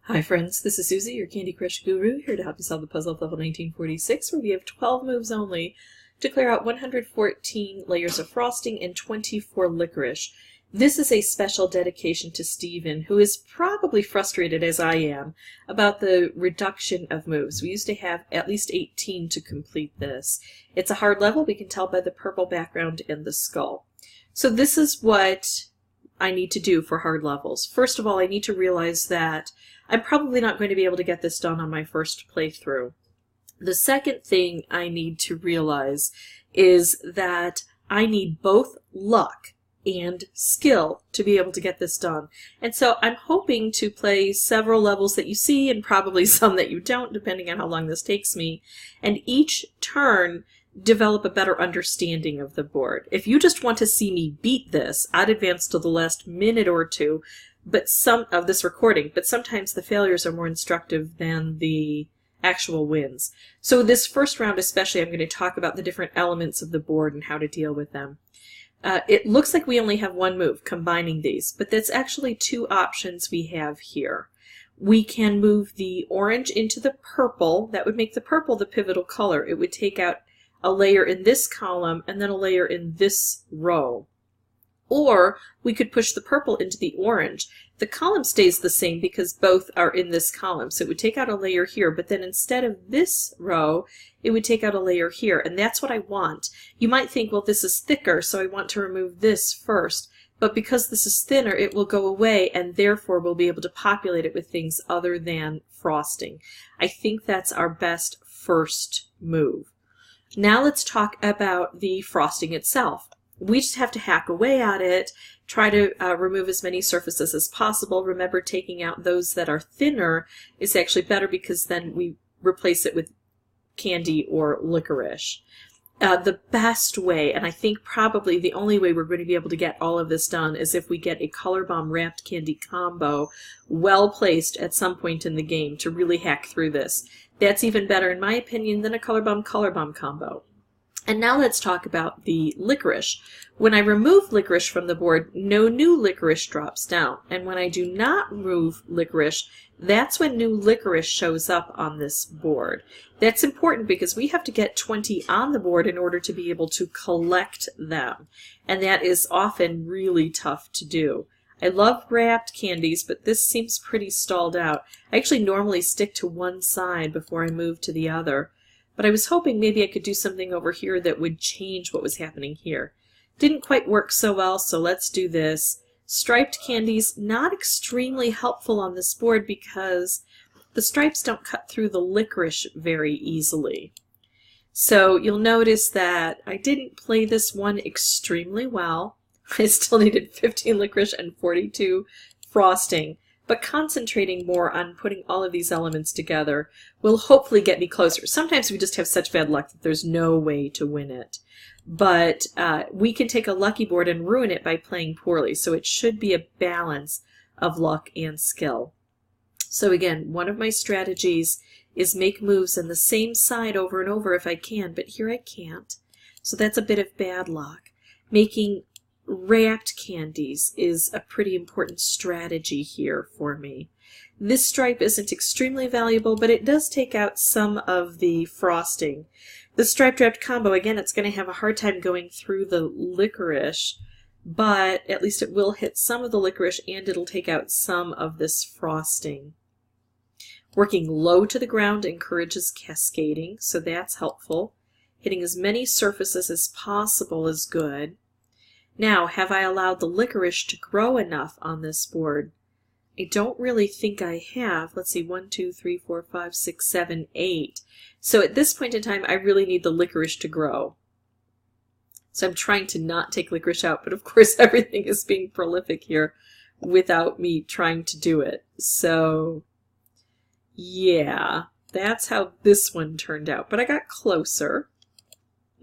Hi friends, this is Susie, your Candy Crush guru, here to help you solve the puzzle of level 1946, where we have 12 moves only to clear out 114 layers of frosting and 24 licorice. This is a special dedication to Steven, who is probably frustrated, as I am, about the reduction of moves. We used to have at least 18 to complete this. It's a hard level, we can tell by the purple background and the skull. So this is what I need to do for hard levels. First of all, I need to realize that I'm probably not going to be able to get this done on my first playthrough. The second thing I need to realize is that I need both luck and skill to be able to get this done. And so I'm hoping to play several levels that you see and probably some that you don't, depending on how long this takes me. And each turn develop a better understanding of the board. If you just want to see me beat this, I'd advance to the last minute or two but some of this recording, but sometimes the failures are more instructive than the actual wins. So this first round especially, I'm going to talk about the different elements of the board and how to deal with them. It looks like we only have one move combining these, but that's actually two options we have here. We can move the orange into the purple. That would make the purple the pivotal color. It would take out a layer in this column and then a layer in this row. Or we could push the purple into the orange. The column stays the same because both are in this column. So it would take out a layer here, but then instead of this row, it would take out a layer here. And that's what I want. You might think, well, this is thicker, so I want to remove this first. But because this is thinner, it will go away, and therefore we'll be able to populate it with things other than frosting. I think that's our best first move. Now let's talk about the frosting itself. We just have to hack away at it, try to remove as many surfaces as possible. Remember, taking out those that are thinner is actually better because then we replace it with candy or licorice. The best way, and I think probably the only way we're going to be able to get all of this done, is if we get a color bomb wrapped candy combo well placed at some point in the game to really hack through this. That's even better, in my opinion, than a color bomb combo. And now let's talk about the licorice. When I remove licorice from the board, no new licorice drops down. And when I do not remove licorice, that's when new licorice shows up on this board. That's important because we have to get 20 on the board in order to be able to collect them. And that is often really tough to do. I love wrapped candies, but this seems pretty stalled out. I actually normally stick to one side before I move to the other. But I was hoping maybe I could do something over here that would change what was happening here. Didn't quite work so well, so let's do this. Striped candies, not extremely helpful on this board because the stripes don't cut through the licorice very easily. So you'll notice that I didn't play this one extremely well. I still needed 15 licorice and 42 frosting. But concentrating more on putting all of these elements together will hopefully get me closer. Sometimes we just have such bad luck that there's no way to win it. But we can take a lucky board and ruin it by playing poorly. So it should be a balance of luck and skill. So again, one of my strategies is make moves on the same side over and over if I can, but here I can't. So that's a bit of bad luck. Making wrapped candies is a pretty important strategy here for me. This stripe isn't extremely valuable, but it does take out some of the frosting. The striped wrapped combo, again, it's going to have a hard time going through the licorice, but at least it will hit some of the licorice and it'll take out some of this frosting. Working low to the ground encourages cascading, so that's helpful. Hitting as many surfaces as possible is good. Now, have I allowed the licorice to grow enough on this board? I don't really think I have. Let's see, 1, 2, 3, 4, 5, 6, 7, 8. So at this point in time, I really need the licorice to grow. So I'm trying to not take licorice out, but of course everything is being prolific here without me trying to do it. So, yeah, that's how this one turned out. But I got closer.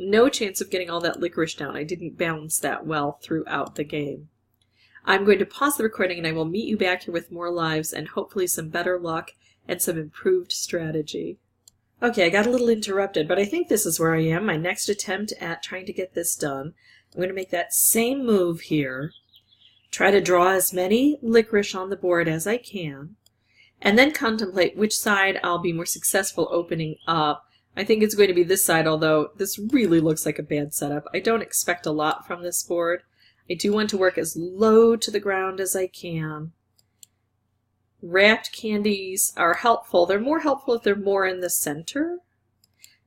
No chance of getting all that licorice down. I didn't balance that well throughout the game. I'm going to pause the recording and I will meet you back here with more lives and hopefully some better luck and some improved strategy. Okay, I got a little interrupted, but I think this is where I am. My next attempt at trying to get this done. I'm going to make that same move here. Try to draw as many licorice on the board as I can. and then contemplate which side I'll be more successful opening up. I think it's going to be this side, although this really looks like a bad setup. I don't expect a lot from this board. I do want to work as low to the ground as I can. Wrapped candies are helpful. They're more helpful if they're more in the center.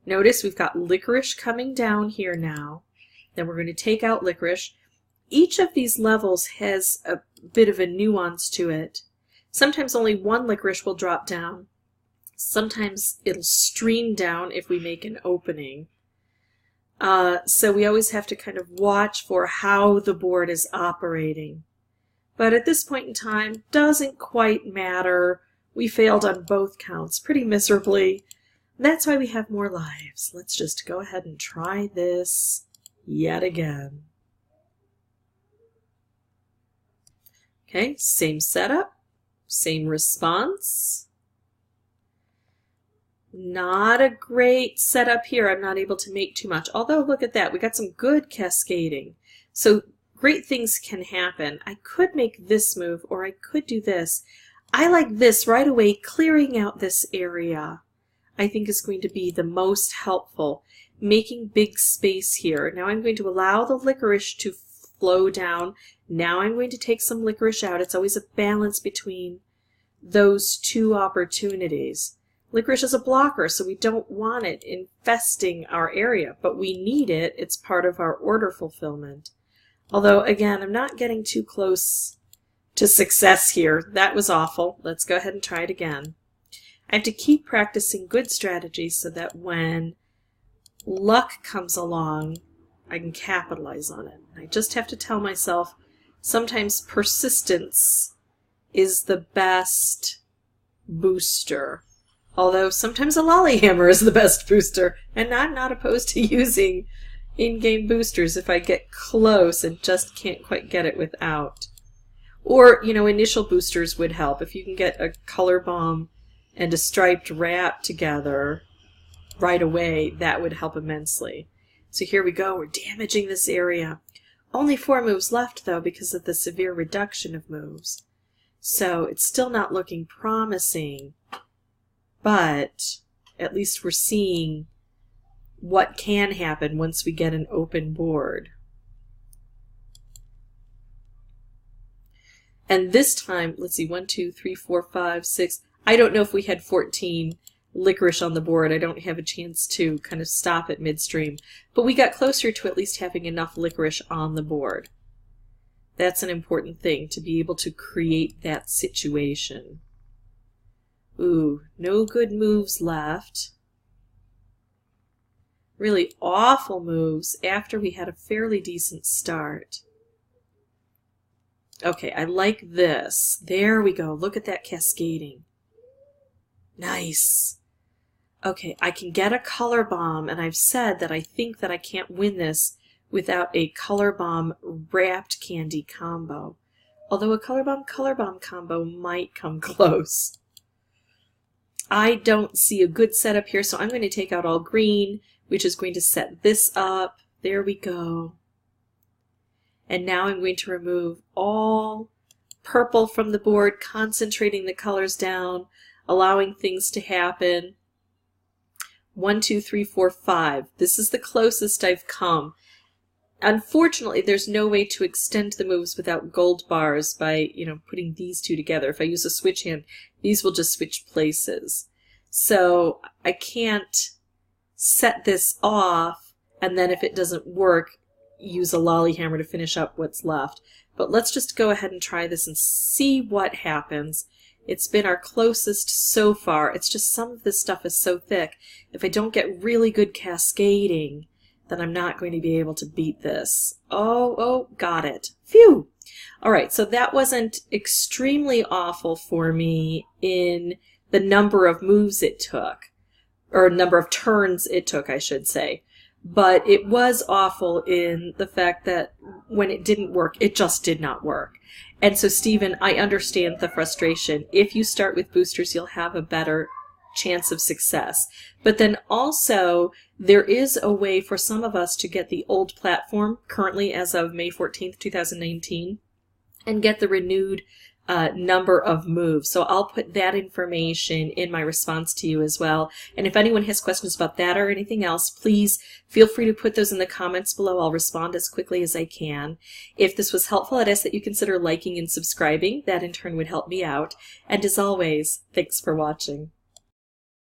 Notice we've got licorice coming down here now. Then we're going to take out licorice. Each of these levels has a bit of a nuance to it. Sometimes only one licorice will drop down. Sometimes it'll stream down if we make an opening. So we always have to kind of watch for how the board is operating. But at this point in time, doesn't quite matter. We failed on both counts pretty miserably. That's why we have more lives. Let's just go ahead and try this yet again. Okay, same setup, same response. Not a great setup here. I'm not able to make too much. Although, look at that. We got some good cascading. So great things can happen. I could make this move, or I could do this. I like this right away. Clearing out this area, I think, is going to be the most helpful. Making big space here. Now I'm going to allow the licorice to flow down. Now I'm going to take some licorice out. It's always a balance between those two opportunities. Licorice is a blocker, so we don't want it infesting our area, but we need it. It's part of our order fulfillment. Although, again, I'm not getting too close to success here. That was awful. Let's go ahead and try it again. I have to keep practicing good strategies so that when luck comes along, I can capitalize on it. I just have to tell myself sometimes persistence is the best booster. Although sometimes a lollyhammer is the best booster, and I'm not opposed to using in-game boosters if I get close and just can't quite get it without. Or, you know, initial boosters would help. If you can get a color bomb and a striped wrap together right away, that would help immensely. So here we go, we're damaging this area. Only 4 moves left, though, because of the severe reduction of moves. So it's still not looking promising, but at least we're seeing what can happen once we get an open board. And this time, let's see, 1, 2, 3, 4, 5, 6. I don't know if we had 14 licorice on the board. I don't have a chance to kind of stop it midstream. But we got closer to at least having enough licorice on the board. That's an important thing, to be able to create that situation. Ooh, no good moves left. Really awful moves after we had a fairly decent start. Okay, I like this. There we go. Look at that cascading. Nice. Okay, I can get a color bomb, and I've said that I think that I can't win this without a color bomb wrapped candy combo. Although a color bomb combo might come close. I don't see a good setup here, so I'm going to take out all green, which is going to set this up. There we go. And now I'm going to remove all purple from the board, concentrating the colors down, allowing things to happen. 1, 2, 3, 4, 5. This is the closest I've come. Unfortunately, there's no way to extend the moves without gold bars by, putting these two together. If I use a switch hand, these will just switch places. So I can't set this off, and then if it doesn't work, use a lollyhammer to finish up what's left. But let's just go ahead and try this and see what happens. It's been our closest so far. It's just some of this stuff is so thick. If I don't get really good cascading, then I'm not going to be able to beat this. Oh, got it. Phew! Alright, so that wasn't extremely awful for me in the number of moves it took, or number of turns it took, I should say. But it was awful in the fact that when it didn't work, it just did not work. And so, Stephen, I understand the frustration. If you start with boosters, you'll have a better chance of success. But then also, there is a way for some of us to get the old platform, currently as of May 14th, 2019, and get the renewed number of moves. So I'll put that information in my response to you as well. And if anyone has questions about that or anything else, please feel free to put those in the comments below. I'll respond as quickly as I can. If this was helpful, I'd ask that you consider liking and subscribing. That in turn would help me out. And as always, thanks for watching.